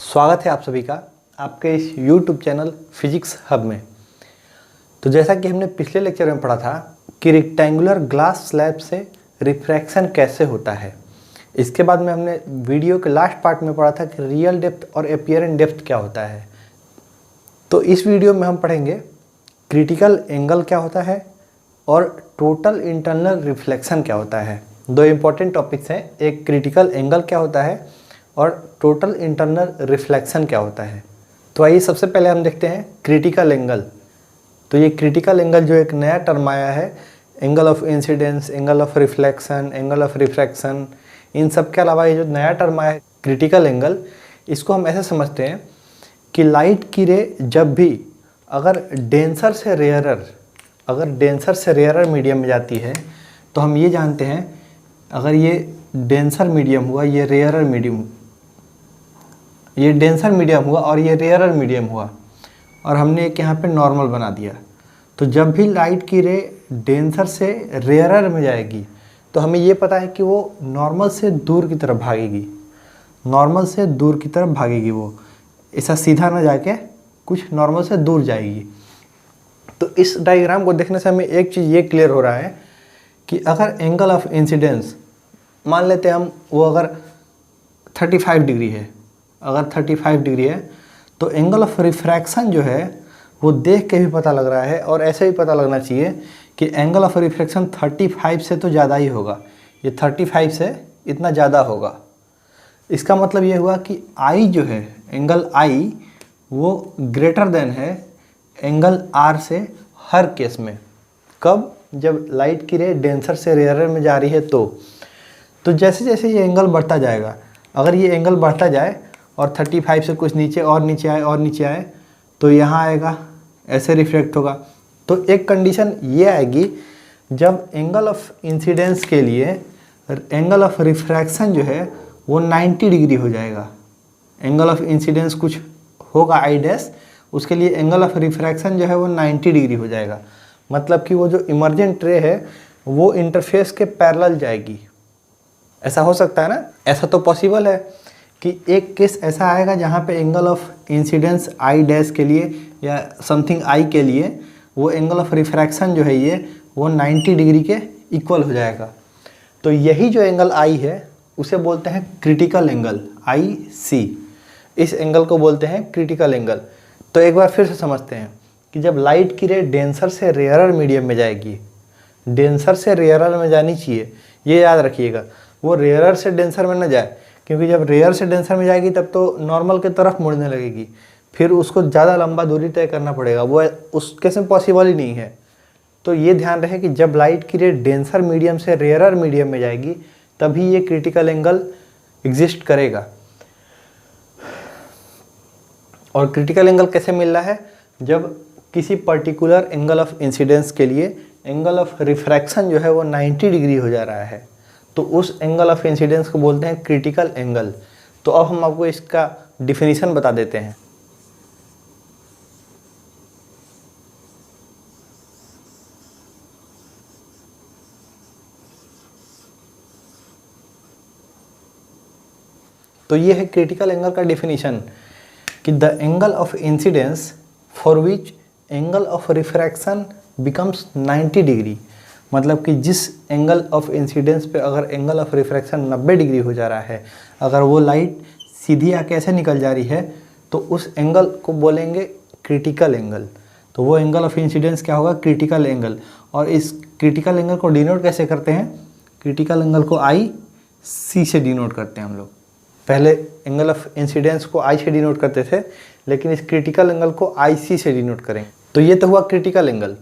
स्वागत है आप सभी का आपके इस YouTube चैनल फिजिक्स हब में। तो जैसा कि हमने पिछले लेक्चर में पढ़ा था कि रेक्टेंगुलर ग्लास स्लैब से रिफ्रैक्शन कैसे होता है। इसके बाद में हमने वीडियो के लास्ट पार्ट में पढ़ा था कि रियल डेप्थ और अपीयरेंट डेप्थ क्या होता है। तो इस वीडियो में हम पढ़ेंगे क्रिटिकल एंगल क्या होता है और टोटल इंटरनल रिफ्लेक्शन क्या होता है। दो इम्पॉर्टेंट टॉपिक्स हैं, एक क्रिटिकल एंगल क्या होता है और टोटल इंटरनल रिफ्लेक्शन क्या होता है। तो आइए सबसे पहले हम देखते हैं क्रिटिकल एंगल। तो ये क्रिटिकल एंगल जो एक नया टर्म आया है, angle of incidence, angle of reflection, angle of refraction, इन सब के अलावा ये जो नया टर्म आया है क्रिटिकल एंगल, इसको हम ऐसे समझते हैं कि लाइट की रे जब भी अगर डेंसर से रेयरर मीडियम में जाती है तो हम ये जानते हैं, अगर ये डेंसर मीडियम हुआ, ये रेयरर मीडियम, ये डेंसर मीडियम हुआ और ये रेयरर मीडियम हुआ और हमने एक यहाँ पे नॉर्मल बना दिया, तो जब भी लाइट की रे डेंसर से रेयरर में जाएगी तो हमें ये पता है कि वो नॉर्मल से दूर की तरफ भागेगी, नॉर्मल से दूर की तरफ भागेगी, वो ऐसा सीधा ना जाके कुछ नॉर्मल से दूर जाएगी। तो इस डायग्राम को देखने से हमें एक चीज़ ये क्लियर हो रहा है कि अगर एंगल ऑफ इंसिडेंस मान लेते हैं हम, वो अगर 35 डिग्री है, अगर 35 डिग्री है तो एंगल ऑफ रिफ्रैक्शन जो है वो देख के भी पता लग रहा है और ऐसे भी पता लगना चाहिए कि एंगल ऑफ रिफ्रैक्शन 35 से तो ज़्यादा ही होगा, ये 35 से इतना ज़्यादा होगा। इसका मतलब ये हुआ कि आई जो है, एंगल आई, वो ग्रेटर देन है एंगल आर से हर केस में। कब? जब लाइट की रे डेंसर से रेयरर में जा रही है तो जैसे जैसे ये एंगल बढ़ता जाएगा, अगर ये एंगल बढ़ता जाए और 35 से कुछ नीचे और नीचे आए और नीचे आए तो यहाँ आएगा, ऐसे रिफ्लेक्ट होगा। तो एक कंडीशन ये आएगी जब एंगल ऑफ इंसिडेंस के लिए एंगल ऑफ रिफ्रैक्शन जो है वो 90 डिग्री हो जाएगा। एंगल ऑफ इंसिडेंस कुछ होगा आई डैश, उसके लिए एंगल ऑफ रिफ्रैक्शन जो है वो 90 डिग्री हो जाएगा। मतलब कि वो जो इमर्जेंट रे है वो इंटरफेस के पैरेलल जाएगी। ऐसा हो सकता है ना? ऐसा तो पॉसिबल है कि एक केस ऐसा आएगा जहाँ पे angle of incidence I dash के लिए या समथिंग आई के लिए वो एंगल ऑफ रिफ्रैक्शन जो है ये वो 90 डिग्री के इक्वल हो जाएगा। तो यही जो एंगल आई है उसे बोलते हैं क्रिटिकल एंगल, आई सी। इस एंगल को बोलते हैं क्रिटिकल एंगल। तो एक बार फिर से समझते हैं कि जब लाइट की रे डेंसर से रेयरर मीडियम में जाएगी, डेंसर से रेयरर में जानी चाहिए, ये याद रखिएगा, वो रेयरर से डेंसर में न जाए, क्योंकि जब रेयर से डेंसर में जाएगी तब तो नॉर्मल की तरफ मुड़ने लगेगी, फिर उसको ज़्यादा लंबा दूरी तय करना पड़ेगा, वो उस केस में पॉसिबल ही नहीं है। तो ये ध्यान रहे कि जब लाइट की रे डेंसर मीडियम से रेयरर मीडियम में जाएगी तभी ये क्रिटिकल एंगल एग्जिस्ट करेगा। और क्रिटिकल एंगल कैसे मिल रहा है? जब किसी पर्टिकुलर एंगल ऑफ इंसिडेंस के लिए एंगल ऑफ रिफ्रैक्शन जो है वो 90 डिग्री हो जा रहा है, तो उस एंगल ऑफ इंसिडेंस को बोलते हैं क्रिटिकल एंगल। तो अब हम आपको इसका डिफिनीशन बता देते हैं। तो ये है क्रिटिकल एंगल का डिफिनीशन कि the angle of incidence for which angle of refraction becomes 90 degree. मतलब कि जिस एंगल ऑफ इंसिडेंस पे अगर एंगल ऑफ रिफ्रैक्शन 90 डिग्री हो जा रहा है, अगर वो लाइट सीधी आके ऐसे निकल जा रही है तो उस एंगल को बोलेंगे क्रिटिकल एंगल। तो वो एंगल ऑफ इंसिडेंस क्या होगा? Critical angle. और इस क्रिटिकल एंगल को डिनोट कैसे करते हैं? क्रिटिकल एंगल को आई सी से डिनोट करते हैं हम लोग। पहले एंगल ऑफ इंसिडेंस को आई से डिनोट करते थे, लेकिन इस क्रिटिकल एंगल को आई सी से डिनोट करेंगे। तो ये तो हुआ क्रिटिकल एंगल।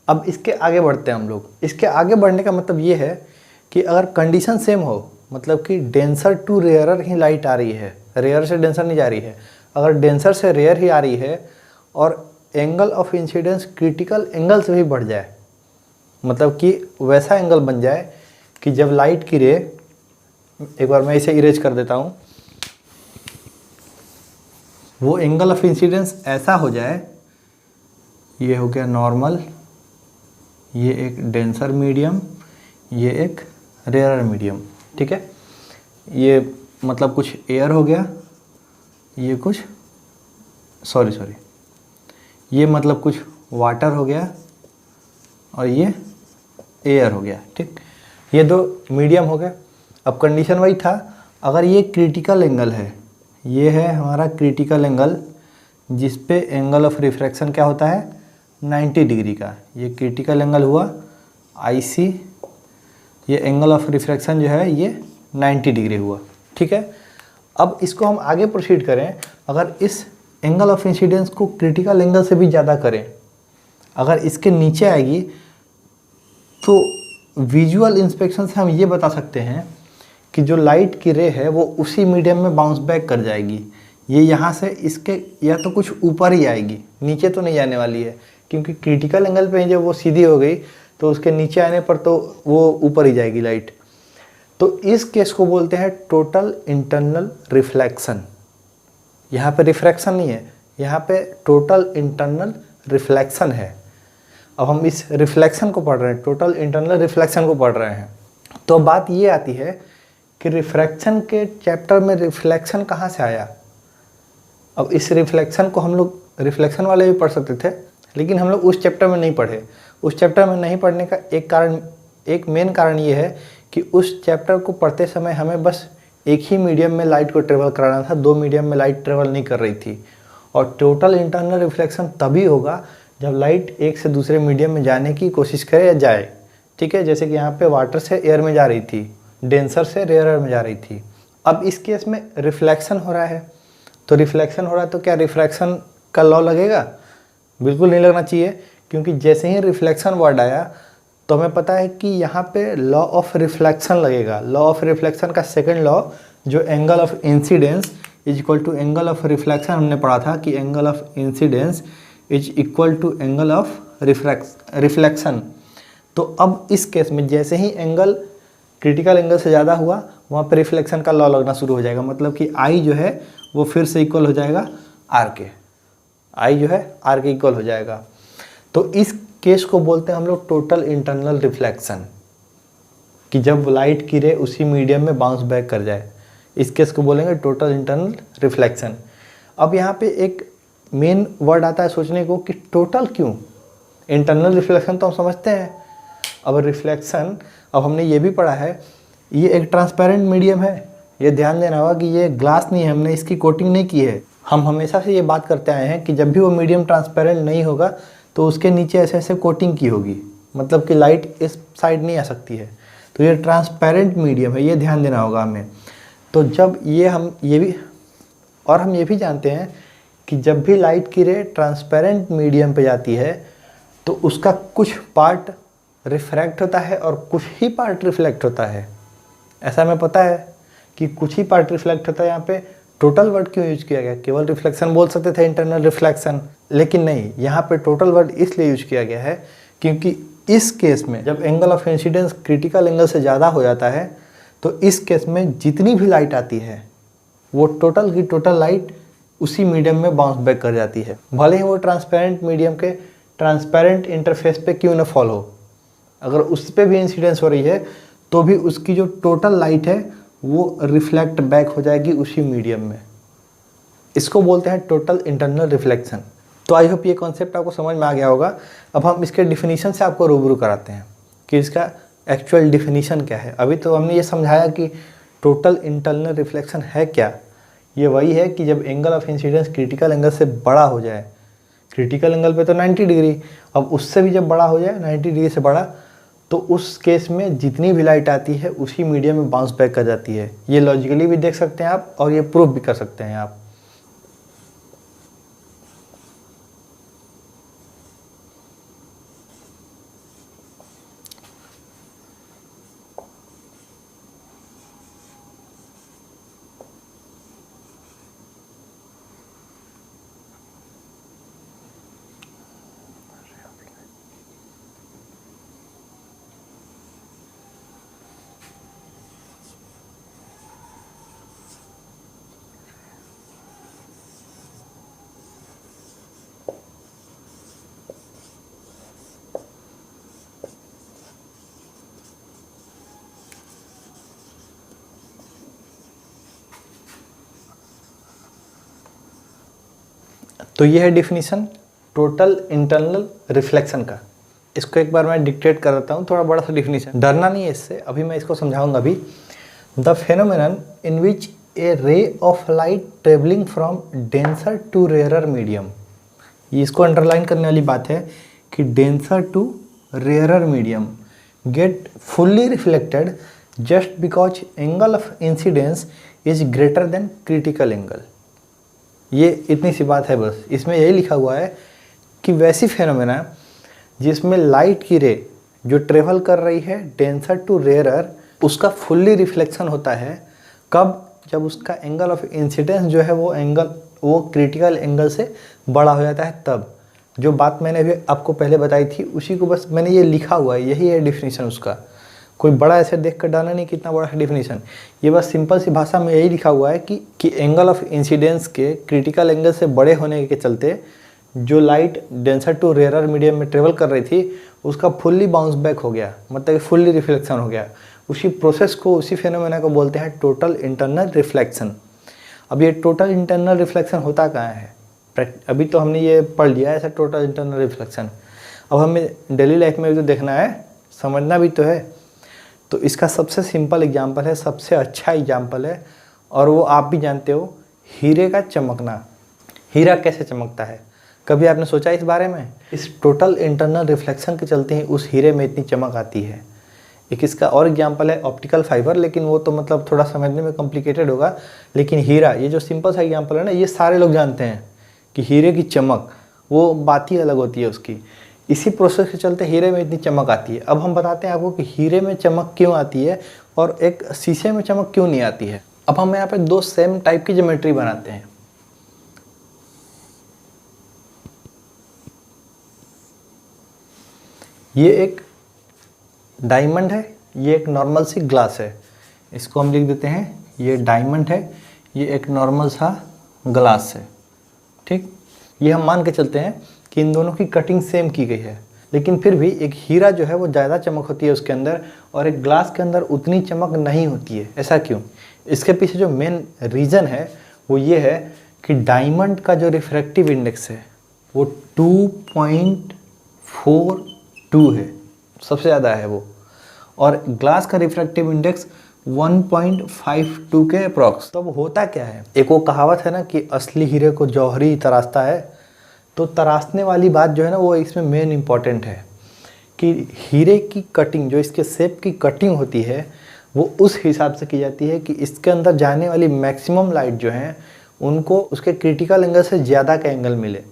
अब इसके आगे बढ़ते हैं हम लोग। इसके आगे बढ़ने का मतलब ये है कि अगर कंडीशन सेम हो, मतलब कि डेंसर टू रेयरर ही लाइट आ रही है, रेयर से डेंसर नहीं जा रही है, अगर डेंसर से रेयर ही आ रही है और angle of incidence critical angle से भी बढ़ जाए, मतलब कि वैसा एंगल बन जाए कि जब लाइट की रे, एक बार मैं इसे इरेज कर देता हूँ, वो एंगल ऑफ इंसिडेंस ऐसा हो जाए, ये हो गया नॉर्मल, ये एक डेंसर मीडियम, ये एक रेयरर मीडियम, ठीक है, ये मतलब कुछ एयर हो गया, ये कुछ सॉरी ये मतलब कुछ वाटर हो गया और ये एयर हो गया, ठीक। ये दो मीडियम हो गए। अब कंडीशन वही था, अगर ये क्रिटिकल एंगल है, ये है हमारा क्रिटिकल एंगल जिस पे एंगल ऑफ रिफ्रैक्शन क्या होता है 90 डिग्री का, ये क्रिटिकल एंगल हुआ IC, ये एंगल ऑफ रिफ्रैक्शन जो है ये 90 डिग्री हुआ, ठीक है। अब इसको हम आगे प्रोसीड करें, अगर इस एंगल ऑफ इंसिडेंस को क्रिटिकल एंगल से भी ज़्यादा करें, अगर इसके नीचे आएगी तो विजुअल इंस्पेक्शन से हम ये बता सकते हैं कि जो लाइट की रे है वो उसी मीडियम में बाउंस बैक कर जाएगी। ये यहाँ से इसके या तो कुछ ऊपर ही आएगी, नीचे तो नहीं आने वाली है, क्योंकि क्रिटिकल एंगल पे जब वो सीधी हो गई तो उसके नीचे आने पर तो वो ऊपर ही जाएगी लाइट। तो इस केस को बोलते हैं टोटल इंटरनल रिफ्लेक्शन। यहाँ पे रिफ्रैक्शन नहीं है, यहाँ पे टोटल इंटरनल रिफ्लेक्शन है। अब हम इस रिफ्लेक्शन को पढ़ रहे हैं, टोटल इंटरनल रिफ्लेक्शन को पढ़ रहे हैं। तो बात ये आती है कि रिफ्रैक्शन के चैप्टर में रिफ्लेक्शन कहाँ से आया। अब इस रिफ्लेक्शन को हम लोग रिफ्लेक्शन वाले भी पढ़ सकते थे, लेकिन हम लोग उस चैप्टर में नहीं पढ़े। उस चैप्टर में नहीं पढ़ने का एक मेन कारण ये है कि उस चैप्टर को पढ़ते समय हमें बस एक ही मीडियम में लाइट को ट्रेवल कराना था, दो मीडियम में लाइट ट्रेवल नहीं कर रही थी। और टोटल इंटरनल रिफ्लेक्शन तभी होगा जब लाइट एक से दूसरे मीडियम में जाने की कोशिश करे या जाए, ठीक है। जैसे कि यहाँ पे वाटर से एयर में जा रही थी, डेंसर से रेयरर में जा रही थी। अब इस केस में रिफ्लेक्शन हो रहा है, तो रिफ्लेक्शन हो रहा है तो क्या रिफ्रैक्शन का लॉ लगेगा? बिल्कुल नहीं लगना चाहिए, क्योंकि जैसे ही रिफ्लेक्शन वर्ड आया तो हमें पता है कि यहाँ पे लॉ ऑफ रिफ्लेक्शन लगेगा। लॉ ऑफ रिफ्लेक्शन का सेकंड लॉ जो angle of incidence is equal to angle of reflection, हमने पढ़ा था कि angle of incidence is equal to angle of reflection. तो अब इस केस में जैसे ही एंगल क्रिटिकल एंगल से ज़्यादा हुआ वहाँ पर रिफ्लेक्शन का लॉ लगना शुरू हो जाएगा, मतलब कि आई जो है वो फिर से इक्वल हो जाएगा आर के, आई जो है आर के इक्वल हो जाएगा। तो इस केस को बोलते हैं हम लोग टोटल इंटरनल रिफ्लेक्शन, कि जब लाइट की रे उसी मीडियम में बाउंस बैक कर जाए, इस केस को बोलेंगे टोटल इंटरनल रिफ्लेक्शन। अब यहाँ पे एक मेन वर्ड आता है सोचने को कि टोटल क्यों? इंटरनल रिफ्लेक्शन तो हम समझते हैं, अब रिफ्लेक्शन, अब हमने ये भी पढ़ा है ये एक ट्रांसपेरेंट मीडियम है। ये ध्यान देना होगा कि ये ग्लास नहीं है, हमने इसकी कोटिंग नहीं की है। हम हमेशा से ये बात करते आए हैं कि जब भी वो मीडियम ट्रांसपेरेंट नहीं होगा तो उसके नीचे ऐसे ऐसे कोटिंग की होगी, मतलब कि लाइट इस साइड नहीं आ सकती है। तो ये ट्रांसपेरेंट मीडियम है, ये ध्यान देना होगा हमें। तो जब हम ये भी जानते हैं कि जब भी लाइट की रे ट्रांसपेरेंट मीडियम पे जाती है तो उसका कुछ पार्ट रिफ्रैक्ट होता है और कुछ ही पार्ट रिफ्लेक्ट होता है। ऐसा हमें पता है कि कुछ ही पार्ट रिफ्लेक्ट होता है। यहाँ पे टोटल वर्ड क्यों यूज किया गया? केवल रिफ्लेक्शन बोल सकते थे, इंटरनल रिफ्लेक्शन, लेकिन नहीं, यहाँ पे टोटल वर्ड इसलिए यूज किया गया है क्योंकि इस केस में जब angle of incidence critical angle से ज़्यादा हो जाता है तो इस केस में जितनी भी लाइट आती है वो टोटल की टोटल लाइट उसी मीडियम में बाउंस बैक कर जाती है, भले ही वो ट्रांसपेरेंट मीडियम के ट्रांसपेरेंट इंटरफेस पे क्यों न फॉल हो। अगर उस पर भी इंसिडेंस हो रही है तो भी उसकी जो टोटल लाइट है वो रिफ्लेक्ट बैक हो जाएगी उसी मीडियम में। इसको बोलते हैं टोटल इंटरनल रिफ्लेक्शन। तो आई होप ये कॉन्सेप्ट आपको समझ में आ गया होगा। अब हम इसके डिफिनीशन से आपको रूबरू कराते हैं कि इसका एक्चुअल डिफिनीशन क्या है। अभी तो हमने ये समझाया कि टोटल इंटरनल रिफ्लेक्शन है क्या। ये वही है कि जब angle of incidence critical angle से बड़ा हो जाए, क्रिटिकल एंगल पे तो 90 डिग्री, अब उससे भी जब बड़ा हो जाए 90 डिग्री से बड़ा, तो उस केस में जितनी भी लाइट आती है उसी मीडियम में बाउंस बैक कर जाती है। ये लॉजिकली भी देख सकते हैं आप और ये प्रूफ भी कर सकते हैं आप। तो ये है डिफिनीशन टोटल इंटरनल रिफ्लेक्शन का। इसको एक बार मैं डिक्टेट कर देता हूँ, थोड़ा बड़ा सा डिफिनीशन, डरना नहीं है इससे, अभी मैं इसको समझाऊंगा। अभी the phenomenon in which a ray of light travelling from denser to rarer medium, ये इसको अंडरलाइन करने वाली बात है कि denser to rarer medium get fully reflected just because angle of incidence is greater than critical angle. ये इतनी सी बात है बस। इसमें यही लिखा हुआ है कि वैसी फेनोमेना जिसमें लाइट की रे जो ट्रेवल कर रही है डेंसर टू रेयरर, उसका फुल्ली रिफ्लेक्शन होता है कब? जब उसका एंगल ऑफ इंसिडेंस जो है वो क्रिटिकल एंगल से बड़ा हो जाता है तब। जो बात मैंने अभी आपको पहले बताई थी उसी को बस मैंने ये लिखा हुआ है, यही है डिफिनीशन उसका। कोई बड़ा ऐसे देख कर डालना नहीं कितना बड़ा है डिफिनीशन, ये बस सिंपल सी भाषा में यही लिखा हुआ है कि एंगल ऑफ इंसिडेंस के क्रिटिकल एंगल से बड़े होने के चलते जो light denser to rarer medium में ट्रेवल कर रही थी उसका फुल्ली बाउंस बैक हो गया, मतलब फुल्ली रिफ्लेक्शन हो गया। उसी प्रोसेस को, उसी फेनोमेना को बोलते हैं टोटल इंटरनल रिफ्लेक्शन। अब ये टोटल इंटरनल रिफ्लेक्शन होता कहाँ है? अभी तो हमने ये पढ़ लिया है ऐसा टोटल इंटरनल रिफ्लेक्शन, अब हमें डेली लाइफ में भी तो देखना है, समझना भी तो है। तो इसका सबसे सिंपल एग्जाम्पल है, सबसे अच्छा एग्जाम्पल है, और वो आप भी जानते हो, हीरे का चमकना। हीरा कैसे चमकता है, कभी आपने सोचा इस बारे में? इस टोटल इंटरनल रिफ्लेक्शन के चलते ही उस हीरे में इतनी चमक आती है। एक इसका और एग्जाम्पल है ऑप्टिकल फाइबर, लेकिन वो तो मतलब थोड़ा समझने में कॉम्प्लिकेटेड होगा। लेकिन हीरा, ये जो सिंपल सा एग्जाम्पल है ना, ये सारे लोग जानते हैं कि हीरे की चमक, वो बात ही अलग होती है उसकी। इसी प्रोसेस के चलते हीरे में इतनी चमक आती है। अब हम बताते हैं आपको कि हीरे में चमक क्यों आती है और एक शीशे में चमक क्यों नहीं आती है। अब हम यहाँ पे दो सेम टाइप की ज्योमेट्री बनाते हैं। ये एक डायमंड है, ये एक नॉर्मल सी ग्लास है। इसको हम लिख देते हैं, ये डायमंड है, ये एक नॉर्मल सा ग्लास है। ठीक, ये हम मान के चलते हैं कि इन दोनों की कटिंग सेम की गई है, लेकिन फिर भी एक हीरा जो है वो ज़्यादा चमक होती है उसके अंदर, और एक ग्लास के अंदर उतनी चमक नहीं होती है। ऐसा क्यों? इसके पीछे जो मेन रीज़न है वो ये है कि डायमंड का जो रिफ्रैक्टिव इंडेक्स है वो 2.42 है, सबसे ज़्यादा है वो, और ग्लास का रिफ्रैक्टिव इंडेक्स 1.52 के अप्रॉक्स। तो अब होता क्या है, एक वो कहावत है ना कि असली हीरे को जौहरी तराशता है, तो तराशने वाली बात जो है ना वो इसमें मेन इंपॉर्टेंट है कि हीरे की कटिंग, जो इसके शेप की कटिंग होती है वो उस हिसाब से की जाती है कि इसके अंदर जाने वाली मैक्सिमम लाइट जो है उनको उसके क्रिटिकल एंगल से ज़्यादा का एंगल मिले,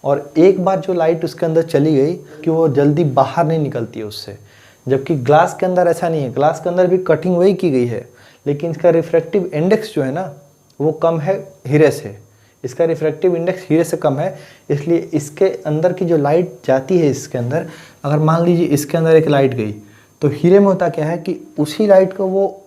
और एक बार जो लाइट उसके अंदर चली गई कि वो जल्दी बाहर नहीं निकलती है उससे। जबकि ग्लास के अंदर ऐसा नहीं है, ग्लास के अंदर भी कटिंग वही की गई है, लेकिन इसका रिफ्रैक्टिव इंडेक्स जो है ना वो कम है हीरे से। इसका रिफ्रैक्टिव इंडेक्स हीरे से कम है, इसलिए इसके अंदर की जो लाइट जाती है इसके अंदर, अगर मान लीजिए इसके अंदर एक लाइट गई तो हीरे में होता क्या है कि उसी लाइट को वो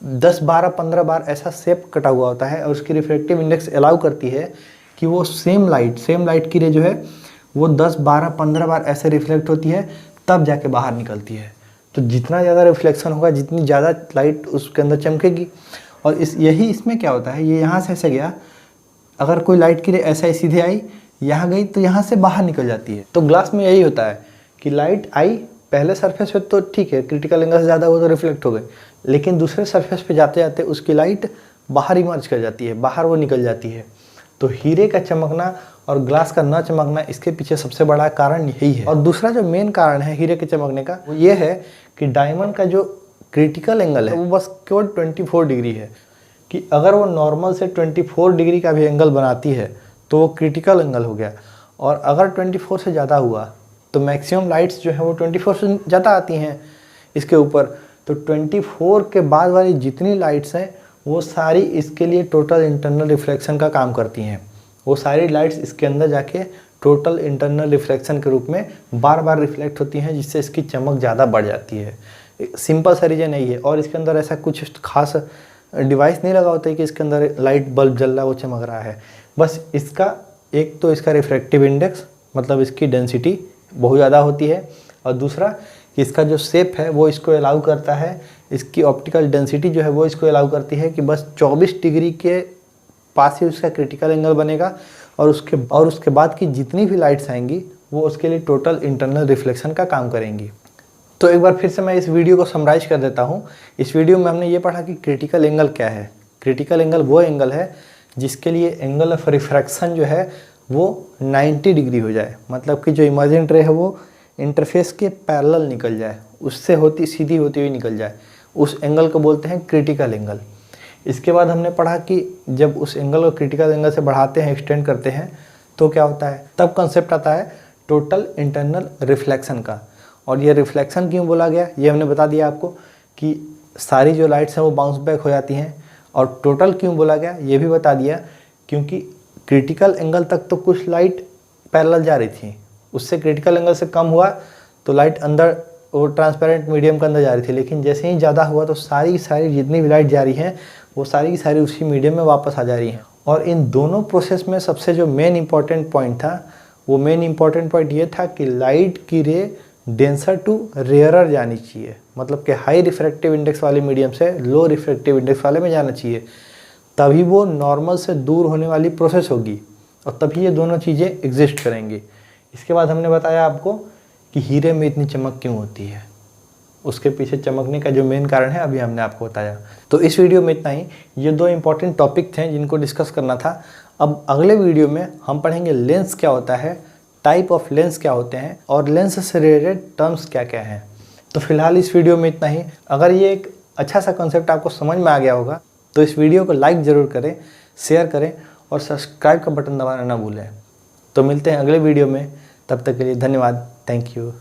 10, 12, 15 बार ऐसा शेप कटा हुआ होता है, और उसकी रिफ्रैक्टिव इंडेक्स अलाउ करती है कि वो सेम लाइट की रे जो है वो 10, 12, 15 बार ऐसे रिफ्लेक्ट होती है, तब जाके बाहर निकलती है। तो जितना ज़्यादा रिफ्लेक्शन होगा, जितनी ज़्यादा लाइट उसके अंदर चमकेगी। और यही इसमें क्या होता है, ये यहाँ से ऐसे गया, अगर कोई लाइट की रे ऐसा ही सीधे आई, यहाँ गई तो यहाँ से बाहर निकल जाती है। तो ग्लास में यही होता है कि लाइट आई पहले सरफेस पे तो ठीक है, क्रिटिकल एंगल से ज़्यादा हो तो रिफ्लेक्ट हो गई, लेकिन दूसरे सरफेस पे जाते जाते उसकी लाइट बाहर इमर्ज कर जाती है, बाहर वो निकल जाती है। तो हीरे का चमकना और ग्लास का न चमकना, इसके पीछे सबसे बड़ा कारण यही है। और दूसरा जो मेन कारण है हीरे के चमकने का वो ये है कि डायमंड का जो क्रिटिकल एंगल है वो बस केवल 24 डिग्री है, कि अगर वो नॉर्मल से 24 डिग्री का भी एंगल बनाती है तो वो क्रिटिकल एंगल हो गया, और अगर 24 से ज़्यादा हुआ तो मैक्सिमम लाइट्स जो है वो 24 से ज़्यादा आती हैं इसके ऊपर। तो 24 के बाद वाली जितनी लाइट्स हैं वो सारी इसके लिए टोटल इंटरनल रिफ्लेक्शन का काम करती हैं। वो सारी लाइट्स इसके अंदर जाके टोटल इंटरनल रिफ्लेक्शन के रूप में बार बार रिफ्लेक्ट होती हैं, जिससे इसकी चमक ज़्यादा बढ़ जाती है। सिंपल सा रीजन यही है, और इसके अंदर ऐसा कुछ खास डिवाइस नहीं लगा होता है कि इसके अंदर लाइट बल्ब जल रहा है वो चमक रहा है। बस इसका एक तो इसका रिफ्रैक्टिव इंडेक्स, मतलब इसकी डेंसिटी बहुत ज़्यादा होती है, और दूसरा इसका जो शेप है वो इसको अलाउ करता है, इसकी ऑप्टिकल डेंसिटी जो है वो इसको अलाउ करती है कि बस 24 डिग्री के पास ही उसका क्रिटिकल एंगल बनेगा और उसके बाद की जितनी भी लाइट्स आएंगी वो उसके लिए टोटल इंटरनल रिफ्लेक्शन का काम करेंगी। तो एक बार फिर से मैं इस वीडियो को समराइज कर देता हूँ। इस वीडियो में हमने ये पढ़ा कि क्रिटिकल एंगल क्या है। क्रिटिकल एंगल वो एंगल है जिसके लिए एंगल ऑफ रिफ्रैक्शन जो है वो 90 डिग्री हो जाए, मतलब कि जो इमर्जेंट रे है वो इंटरफेस के पैरेलल निकल जाए, उससे सीधी होती हुई निकल जाए। उस एंगल को बोलते हैं क्रिटिकल एंगल। इसके बाद हमने पढ़ा कि जब उस एंगल को क्रिटिकल एंगल से बढ़ाते हैं, एक्सटेंड करते हैं, तो क्या होता है, तब कंसेप्ट आता है टोटल इंटरनल रिफ्लेक्शन का। और ये रिफ्लेक्शन क्यों बोला गया ये हमने बता दिया आपको कि सारी जो लाइट्स हैं वो बाउंस बैक हो जाती हैं। और टोटल क्यों बोला गया ये भी बता दिया, क्योंकि क्रिटिकल एंगल तक तो कुछ लाइट पैरेलल जा रही थी, उससे क्रिटिकल एंगल से कम हुआ तो लाइट अंदर वो ट्रांसपेरेंट मीडियम के अंदर जा रही थी, लेकिन जैसे ही ज़्यादा हुआ तो सारी की सारी जितनी भी लाइट जा रही हैं वो सारी की सारी उसी मीडियम में वापस आ जा रही हैं। और इन दोनों प्रोसेस में सबसे जो मेन इंपॉर्टेंट पॉइंट था वो मेन इंपॉर्टेंट पॉइंट ये था कि लाइट की रे डेंसर टू रेयरर जानी चाहिए, मतलब कि हाई रिफ्रैक्टिव इंडेक्स वाले मीडियम से लो रिफ्रैक्टिव इंडेक्स वाले में जाना चाहिए, तभी वो नॉर्मल से दूर होने वाली प्रोसेस होगी और तभी ये दोनों चीज़ें एग्जिस्ट करेंगी। इसके बाद हमने बताया आपको कि हीरे में इतनी चमक क्यों होती है, उसके पीछे चमकने का जो मेन कारण है अभी हमने आपको बताया। तो इस वीडियो में इतना ही। ये दो इंपॉर्टेंट टॉपिक थे जिनको डिस्कस करना था। अब अगले वीडियो में हम पढ़ेंगे लेंस क्या होता है, टाइप ऑफ लेंस क्या होते हैं और लेंस से रिलेटेड टर्म्स क्या क्या हैं। तो फिलहाल इस वीडियो में इतना ही। अगर ये एक अच्छा सा कॉन्सेप्ट आपको समझ में आ गया होगा तो इस वीडियो को लाइक ज़रूर करें, शेयर करें और सब्सक्राइब का बटन दबाना ना भूलें। तो मिलते हैं अगले वीडियो में, तब तक के लिए धन्यवाद। Thank you.